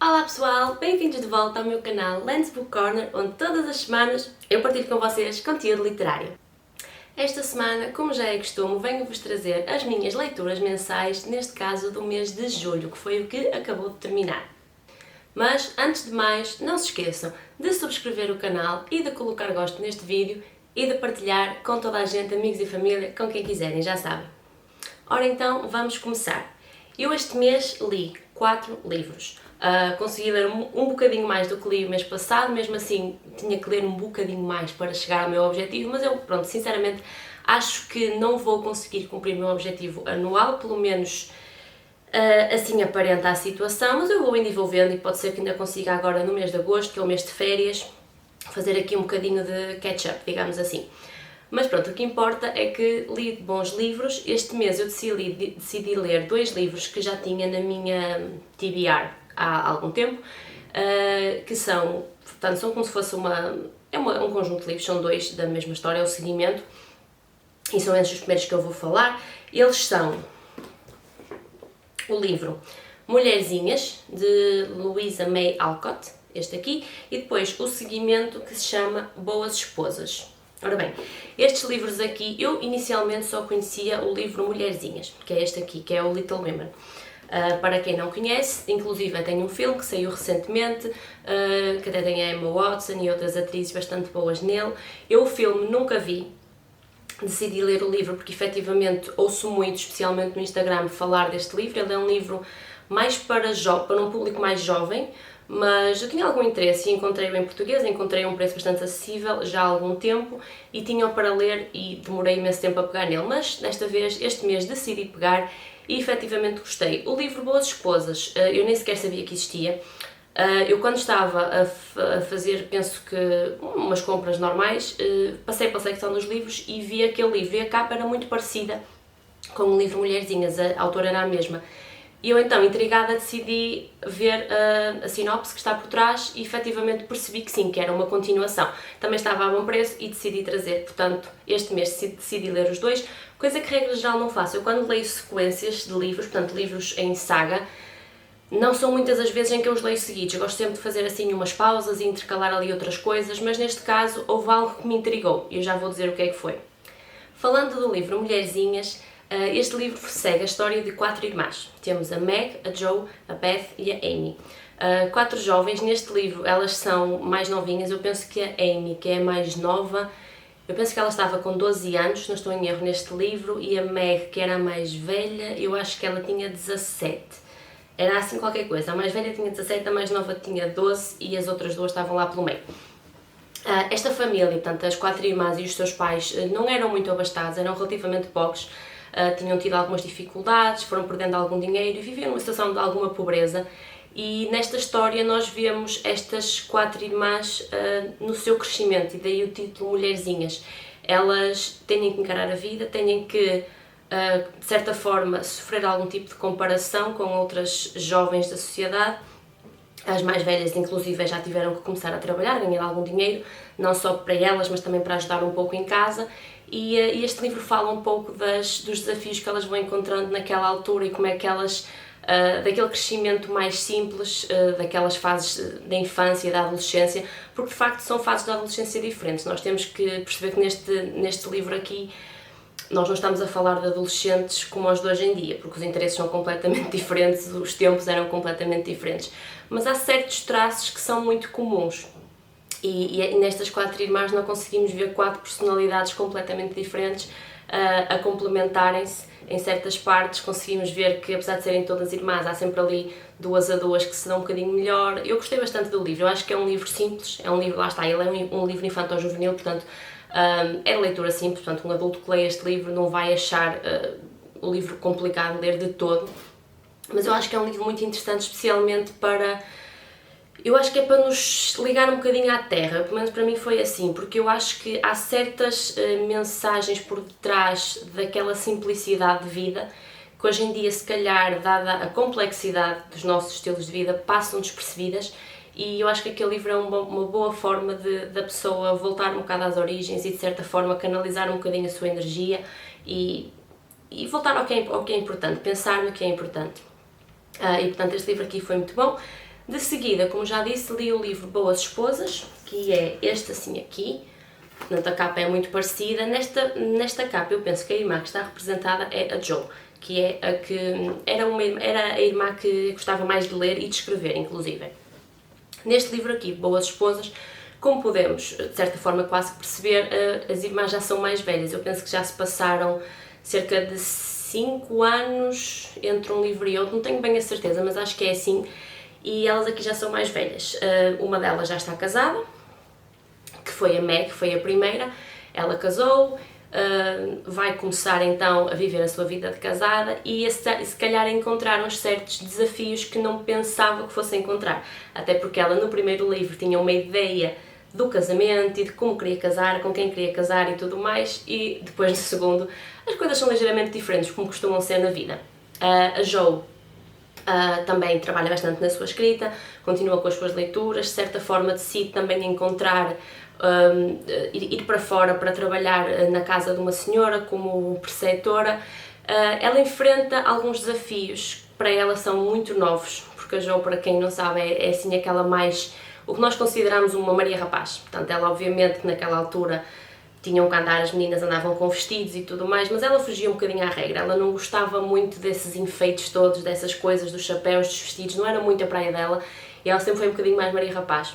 Olá pessoal, bem-vindos de volta ao meu canal Lens Book Corner, onde todas as semanas eu partilho com vocês conteúdo literário. Esta semana, como já é costume, venho-vos trazer as minhas leituras mensais, neste caso do mês de julho, que foi o que acabou de terminar. Mas, antes de mais, não se esqueçam de subscrever o canal e de colocar gosto neste vídeo e de partilhar com toda a gente, amigos e família, com quem quiserem, já sabem. Ora então, vamos começar. Eu este mês li 4 livros. Consegui ler um bocadinho mais do que li o mês passado, mesmo assim tinha que ler um bocadinho mais para chegar ao meu objetivo, mas eu, pronto, sinceramente acho que não vou conseguir cumprir o meu objetivo anual, pelo menos assim aparenta a situação, mas eu vou indo envolvendo e pode ser que ainda consiga agora no mês de agosto, que é o mês de férias, fazer aqui um bocadinho de catch-up, digamos assim. Mas pronto, o que importa é que li bons livros. Este mês eu decidi ler 2 livros que já tinha na minha TBR há algum tempo, que são, portanto, são como se fosse um conjunto de livros, são 2 da mesma história, é o seguimento, e são esses os primeiros que eu vou falar. Eles são o livro Mulherzinhas, de Louisa May Alcott, este aqui, e depois o seguimento que se chama Boas Esposas. Ora bem, estes livros aqui, eu inicialmente só conhecia o livro Mulherzinhas, que é este aqui, que é o Little Women. Para quem não conhece, inclusive tem um filme que saiu recentemente, que até tem a Emma Watson e outras atrizes bastante boas nele. Eu o filme nunca vi, decidi ler o livro porque efetivamente ouço muito, especialmente no Instagram, falar deste livro. Ele é um livro mais para um público mais jovem, mas eu tinha algum interesse e encontrei-o em português, encontrei um preço bastante acessível já há algum tempo e tinha-o para ler e demorei imenso tempo a pegar nele, mas desta vez, este mês, decidi pegar e efetivamente gostei. O livro Boas Esposas, eu nem sequer sabia que existia. Eu quando estava a fazer, penso que umas compras normais, passei pela secção dos livros e vi aquele livro e a capa era muito parecida com o livro Mulherzinhas, a autora era a mesma. E eu então, intrigada, decidi ver a sinopse que está por trás e efetivamente percebi que sim, que era uma continuação. Também estava a bom preço e decidi trazer, portanto, este mês decidi ler os 2, coisa que regra geral não faço. Eu quando leio sequências de livros, portanto livros em saga, não são muitas as vezes em que eu os leio seguidos. Eu gosto sempre de fazer assim umas pausas e intercalar ali outras coisas, mas neste caso houve algo que me intrigou e eu já vou dizer o que é que foi. Falando do livro Mulherzinhas, este livro segue a história de 4 irmãs. Temos a Meg, a Joe, a Beth e a Amy. 4 jovens, neste livro elas são mais novinhas, eu penso que a Amy, que é a mais nova, eu penso que ela estava com 12 anos, não estou em erro neste livro, e a Meg, que era a mais velha, eu acho que ela tinha 17. Era assim qualquer coisa, a mais velha tinha 17, a mais nova tinha 12 e as outras 2 estavam lá pelo meio. Esta família, portanto as 4 irmãs e os seus pais não eram muito abastados, eram relativamente pobres, tinham tido algumas dificuldades, foram perdendo algum dinheiro e viviam numa situação de alguma pobreza. E nesta história nós vemos estas 4 irmãs no seu crescimento, e daí o título Mulherzinhas. Elas têm que encarar a vida, têm que, de certa forma, sofrer algum tipo de comparação com outras jovens da sociedade. As mais velhas, inclusive, já tiveram que começar a trabalhar, ganhar algum dinheiro, não só para elas, mas também para ajudar um pouco em casa. E este livro fala um pouco dos desafios que elas vão encontrando naquela altura e como é que elas, daquele crescimento mais simples, daquelas fases da infância e da adolescência, porque de facto são fases da adolescência diferentes. Nós temos que perceber que neste livro aqui nós não estamos a falar de adolescentes como os de hoje em dia, porque os interesses são completamente diferentes, os tempos eram completamente diferentes. Mas há certos traços que são muito comuns. E nestas 4 irmãs não conseguimos ver 4 personalidades completamente diferentes a complementarem-se em certas partes. Conseguimos ver que, apesar de serem todas irmãs, há sempre ali 2 a 2 que se dão um bocadinho melhor. Eu gostei bastante do livro, eu acho que é um livro simples, é um livro, lá está, ele é um livro infantil-juvenil, portanto é de leitura simples, portanto um adulto que lê este livro não vai achar o livro complicado de ler de todo, mas eu acho que é um livro muito interessante, especialmente para... Eu acho que é para nos ligar um bocadinho à terra, pelo menos para mim foi assim, porque eu acho que há certas mensagens por detrás daquela simplicidade de vida que hoje em dia, se calhar, dada a complexidade dos nossos estilos de vida, passam despercebidas, e eu acho que aquele livro é uma boa forma da pessoa voltar um bocado às origens e, de certa forma, canalizar um bocadinho a sua energia e voltar ao que é importante, pensar no que é importante. E portanto este livro aqui foi muito bom. De seguida, como já disse, li o livro Boas Esposas, que é este assim aqui. Portanto, a capa é muito parecida. Nesta capa eu penso que a irmã que está representada é a Jo, que é a que era a irmã que gostava mais de ler e de escrever, inclusive. Neste livro aqui, Boas Esposas, como podemos, de certa forma, quase que perceber, as irmãs já são mais velhas. Eu penso que já se passaram cerca de 5 anos entre um livro e outro, não tenho bem a certeza, mas acho que é assim. E elas aqui já são mais velhas. Uma delas já está casada, que foi a Meg, que foi a primeira. Ela casou, vai começar então a viver a sua vida de casada e se calhar encontrar uns certos desafios que não pensava que fosse encontrar. Até porque ela no primeiro livro tinha uma ideia do casamento e de como queria casar, com quem queria casar e tudo mais, e depois no segundo as coisas são ligeiramente diferentes, como costumam ser na vida. A Jo também trabalha bastante na sua escrita, continua com as suas leituras, de certa forma decide também encontrar, ir para fora para trabalhar na casa de uma senhora como preceptora. Ela enfrenta alguns desafios que para ela são muito novos, porque a Jo, para quem não sabe, é assim aquela mais, o que nós consideramos uma Maria Rapaz. Portanto, ela obviamente que naquela altura tinham que andar, as meninas andavam com vestidos e tudo mais, mas ela fugia um bocadinho à regra, ela não gostava muito desses enfeites todos, dessas coisas, dos chapéus, dos vestidos, não era muito a praia dela, e ela sempre foi um bocadinho mais Maria Rapaz.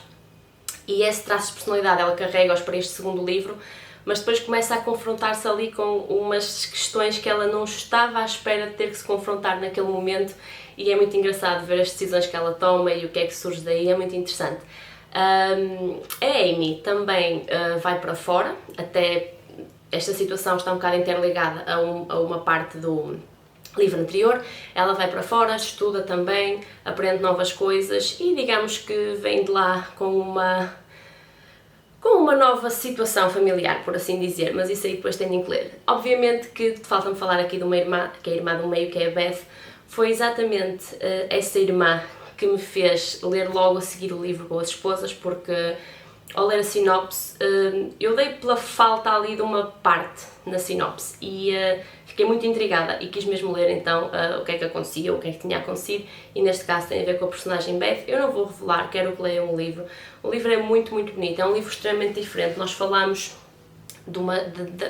E esse traço de personalidade ela carrega-os para este segundo livro, mas depois começa a confrontar-se ali com umas questões que ela não estava à espera de ter que se confrontar naquele momento, e é muito engraçado ver as decisões que ela toma e o que é que surge daí, é muito interessante. A Amy também vai para fora, até esta situação está um bocado interligada a uma parte do livro anterior. Ela vai para fora, estuda também, aprende novas coisas e digamos que vem de lá com uma nova situação familiar, por assim dizer, mas isso aí depois tenho que ler. Obviamente que falta-me falar aqui de uma irmã, que é a irmã do meio, que é a Beth. Foi exatamente essa irmã que me fez ler logo a seguir o livro Boas Esposas, porque ao ler a sinopse eu dei pela falta ali de uma parte na sinopse e fiquei muito intrigada e quis mesmo ler então o que é que acontecia, o que é que tinha acontecido, e neste caso tem a ver com a personagem Beth. Eu não vou revelar, quero que leiam o livro. O livro é muito, muito bonito, é um livro extremamente diferente. Nós falamos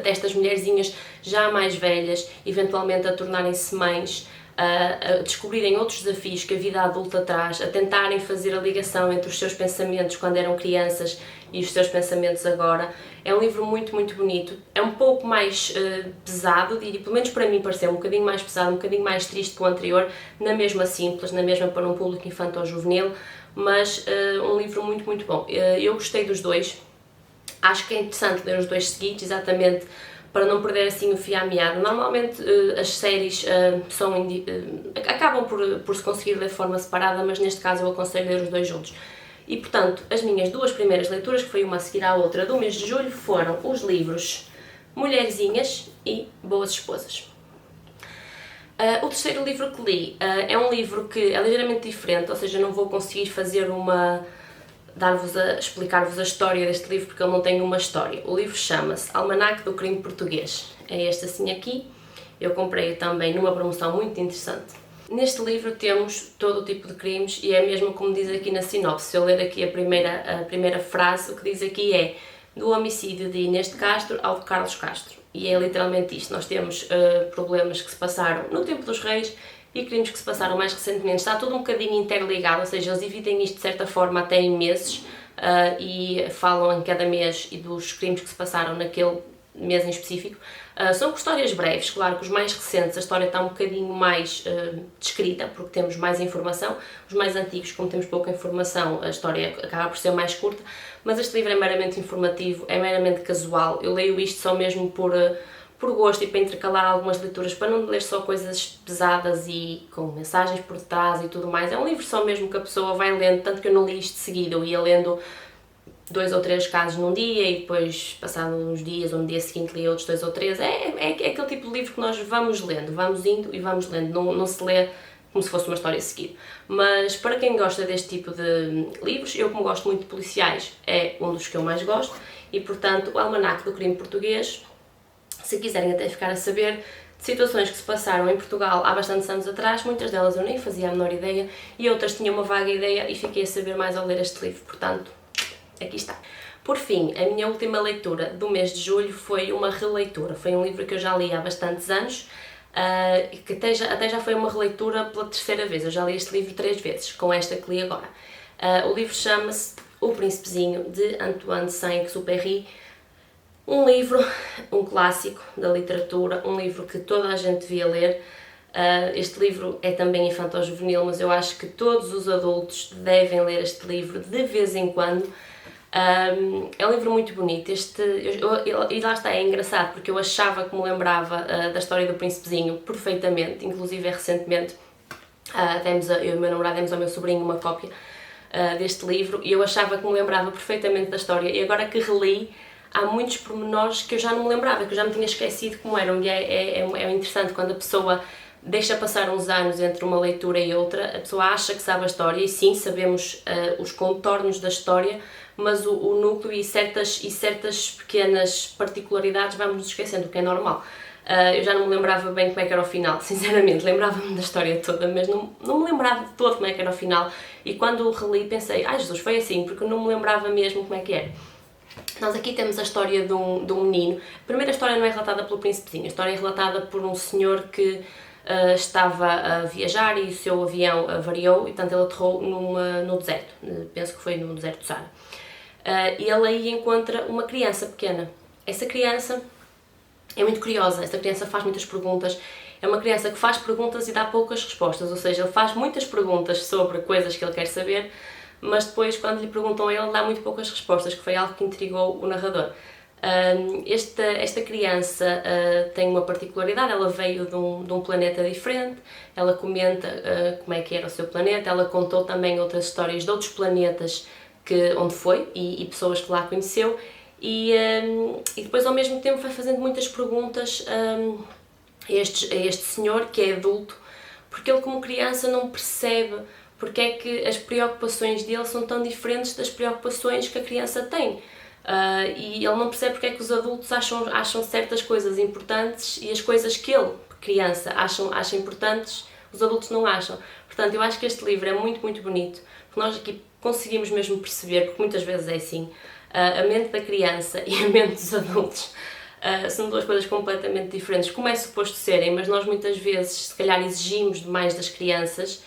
destas mulherzinhas já mais velhas, eventualmente a tornarem-se mães, a descobrirem outros desafios que a vida adulta traz, a tentarem fazer a ligação entre os seus pensamentos quando eram crianças e os seus pensamentos agora. É um livro muito, muito bonito. É um pouco mais pesado, diria, pelo menos para mim pareceu um bocadinho mais pesado, um bocadinho mais triste que o anterior, na mesma simples, na mesma para um público infantil-juvenil, mas um livro muito, muito bom. Eu gostei dos dois, acho que é interessante ler os dois seguidos, exatamente para não perder assim o fio à meada. Normalmente as séries acabam por se conseguir ler de forma separada, mas neste caso eu aconselho ler os dois juntos. E portanto, as minhas duas primeiras leituras, que foi uma a seguir à outra do mês de julho, foram os livros Mulherzinhas e Boas Esposas. O terceiro livro que li é um livro que é ligeiramente diferente, ou seja, não vou conseguir fazer explicar-vos a história deste livro porque ele não tem uma história. O livro chama-se Almanaque do Crime Português. É este assim aqui. Eu comprei-o também numa promoção muito interessante. Neste livro temos todo o tipo de crimes e é mesmo como diz aqui na sinopse. Se eu ler aqui a primeira frase, o que diz aqui é: do homicídio de Inês de Castro ao de Carlos Castro. E é literalmente isto. Nós temos problemas que se passaram no tempo dos reis e crimes que se passaram mais recentemente. Está tudo um bocadinho interligado, ou seja, eles dividem isto de certa forma até em meses e falam em cada mês e dos crimes que se passaram naquele mês em específico. São histórias breves, claro que os mais recentes a história está um bocadinho mais descrita, porque temos mais informação. Os mais antigos, como temos pouca informação, a história acaba por ser mais curta, mas este livro é meramente informativo, é meramente casual. Eu leio isto só mesmo por gosto e para intercalar algumas leituras, para não ler só coisas pesadas e com mensagens por detrás e tudo mais. É um livro só mesmo que a pessoa vai lendo, tanto que eu não li isto de seguida, eu ia lendo 2 ou 3 casos num dia e depois, passado uns dias ou no dia seguinte, li outros 2 ou 3. É aquele tipo de livro que nós vamos lendo, vamos indo e vamos lendo, não se lê como se fosse uma história a seguir. Mas para quem gosta deste tipo de livros, eu como gosto muito de policiais, é um dos que eu mais gosto, e portanto o Almanaque do Crime Português, se quiserem até ficar a saber, situações que se passaram em Portugal há bastantes anos atrás, muitas delas eu nem fazia a menor ideia e outras tinha uma vaga ideia e fiquei a saber mais ao ler este livro, portanto, aqui está. Por fim, a minha última leitura do mês de julho foi uma releitura, foi um livro que eu já li há bastantes anos, que até já foi uma releitura pela terceira vez, eu já li este livro 3 vezes, com esta que li agora. O livro chama-se O Príncipezinho, de Antoine de Saint-Exupéry, um livro, um clássico da literatura, um livro que toda a gente devia ler. Este livro é também infanto-juvenil, mas eu acho que todos os adultos devem ler este livro de vez em quando. É um livro muito bonito, e lá está, é engraçado, porque eu achava que me lembrava da história do Príncipezinho perfeitamente, inclusive recentemente eu e o meu namorado demos ao meu sobrinho uma cópia deste livro e eu achava que me lembrava perfeitamente da história, e agora que reli, há muitos pormenores que eu já não me lembrava, que eu já me tinha esquecido como eram, e é interessante quando a pessoa deixa passar uns anos entre uma leitura e outra, a pessoa acha que sabe a história, e sim, sabemos os contornos da história, mas o núcleo e certas pequenas particularidades vamos nos esquecendo, o que é normal. Eu já não me lembrava bem como é que era o final, sinceramente, lembrava-me da história toda, mas não me lembrava de todo como é que era o final, e quando o reli pensei, ai Jesus, foi assim, porque eu não me lembrava mesmo como é que era. Nós aqui temos a história de um menino. A primeira história não é relatada pelo Príncipezinho, a história é relatada por um senhor que estava a viajar e o seu avião avariou e, portanto, ele aterrou no deserto, penso que foi no deserto do Saara. E ele aí encontra uma criança pequena. Essa criança é muito curiosa, essa criança faz muitas perguntas, é uma criança que faz perguntas e dá poucas respostas, ou seja, ele faz muitas perguntas sobre coisas que ele quer saber, mas depois, quando lhe perguntam a ele, dá muito poucas respostas, que foi algo que intrigou o narrador. Esta criança tem uma particularidade, ela veio de um planeta diferente, ela comenta como é que era o seu planeta, ela contou também outras histórias de outros planetas onde foi e pessoas que lá conheceu, e depois ao mesmo tempo vai fazendo muitas perguntas a este senhor que é adulto, porque ele como criança não percebe porque é que as preocupações dele são tão diferentes das preocupações que a criança tem. E ele não percebe porque é que os adultos acham certas coisas importantes e as coisas que ele, criança, acha importantes, os adultos não acham. Portanto, eu acho que este livro é muito, muito bonito, porque nós aqui conseguimos mesmo perceber, porque muitas vezes é assim, a mente da criança e a mente dos adultos são duas coisas completamente diferentes, como é suposto serem, mas nós muitas vezes, se calhar, exigimos demais das crianças,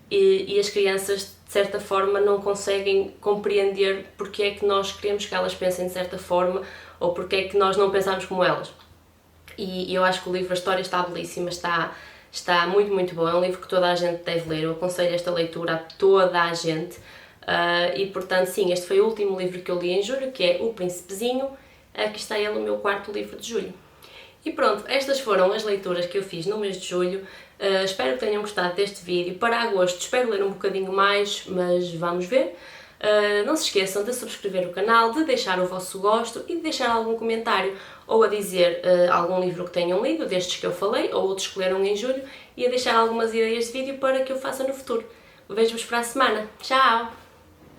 e as crianças, de certa forma, não conseguem compreender porque é que nós queremos que elas pensem de certa forma ou porque é que nós não pensamos como elas. E eu acho que o livro, a história está belíssima, está muito, muito bom. É um livro que toda a gente deve ler, eu aconselho esta leitura a toda a gente. E portanto, sim, este foi o último livro que eu li em julho, que é O Príncipezinho. Aqui está ele, o meu 4º livro de julho. E pronto, estas foram as leituras que eu fiz no mês de julho. Espero que tenham gostado deste vídeo. Para agosto espero ler um bocadinho mais, mas vamos ver. Não se esqueçam de subscrever o canal, de deixar o vosso gosto e de deixar algum comentário, ou a dizer algum livro que tenham lido, destes que eu falei, ou outros que leram em julho, e a deixar algumas ideias de vídeo para que eu faça no futuro. Vejo-vos para a semana. Tchau!